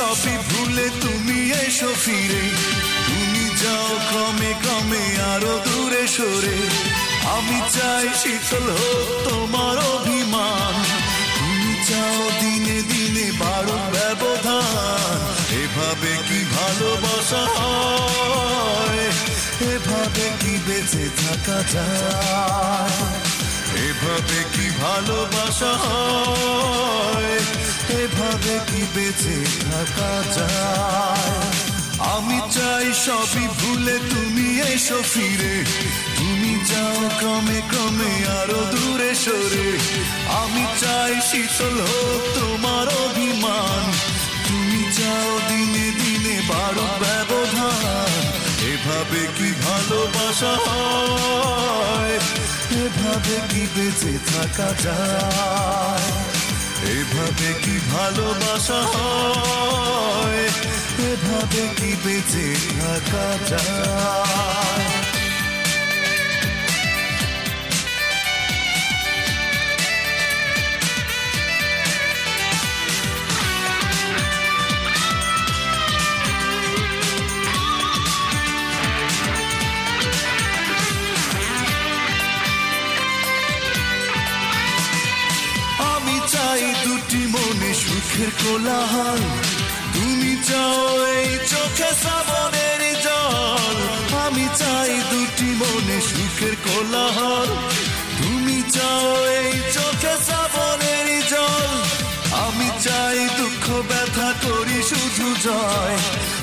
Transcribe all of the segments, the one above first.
সবই ভুলে তুমি এসো ফিরে, তুমি যাও ক্রমে ক্রমে আরো দূরে সরে। আমি চাই শীতল হোক তোমার অভিমান, তুমি চাও দিনে দিনে বাড়ুক ব্যবধান। এভাবে কি ভালোবাসা হয়, এভাবে কি বেঁচে থাকা যায়, এভাবে কি ভালোবাসা হয়, এভাবে কি বেঁচে থাকা যায়। আমি চাই সবই ভুলে তুমি এসো ফিরে, তুমি যাও ক্রমে ক্রমে আরো দূরে সরে। আমি চাই শীতল হোক তোমার অভিমান, তুমি যাও দিনে দিনে বাড়ুক ব্যবধান। এভাবে কি ভালোবাসা হয়, এভাবে কি বেঁচে থাকা যায়, এভাবে কি ভালোবাসা হয়, এভাবে কি বেঁচে থাকা যায়। চাই দুটি মনে সুখের কোলাহল, তুমি চাও এই চোখে শ্রাবণের জল। আমি চাই দুটি মনে সুখের কোলাহল, তুমি চাও এই চোখে শ্রাবণের জল। আমি চাই দুঃখ ব্যথা করি শুধু জয়,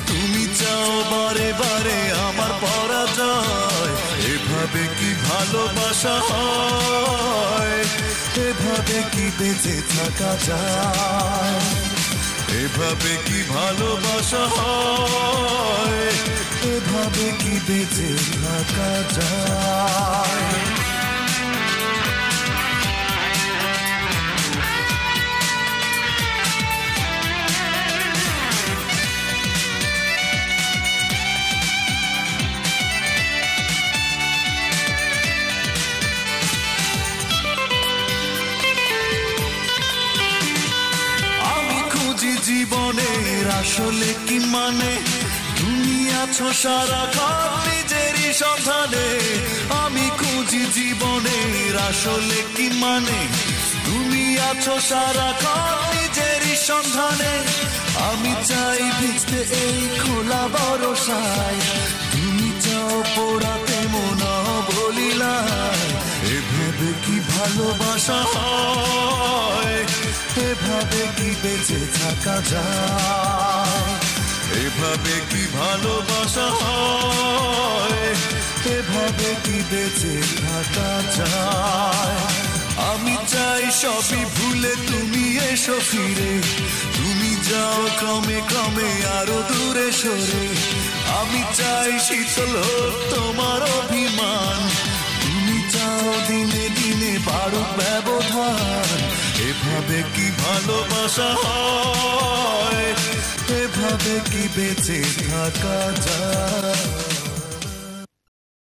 তুমি চাও বারে বারে আমার পরাজয়। এভাবে কি ভালোবাসা হয়, এভাবে কি বেঁচে থাকা যায়, এভাবে কি ভালোবাসা হয়, এভাবে কি বেঁচে থাকা যায়। জীবনের আসলে কি মানে, তুমি আছো সারাক্ষণ নিজেরই সন্ধানে। আমি খুঁজি জীবনের আসলে কি মানে, তুমি আছো সারাক্ষণ নিজেরই সন্ধানে। আমি চাই ভিজতে এই খোলা বরসায়, তুমি চাও পোড়াতে মন বলিলায়। এভাবে কি ভালোবাসা হয়, এভাবে কি বেঁচে থাকা যায়, এভাবে কি ভালোবাসা হয়, এভাবে কি বেঁচে থাকা যায়। আমি চাই সবই ভুলে তুমি এসো ফিরে, তুমি যাও ক্রমে ক্রমে আরো দূরে সরে। আমি চাই শীতল হোক তোমার অভিমান, তুমি চাও দিনে দিনে বাড়ুক ব্যবধান। এভাবে কি ভালোবাসা হয়, এভাবে কি বেঁচে থাকা যায়।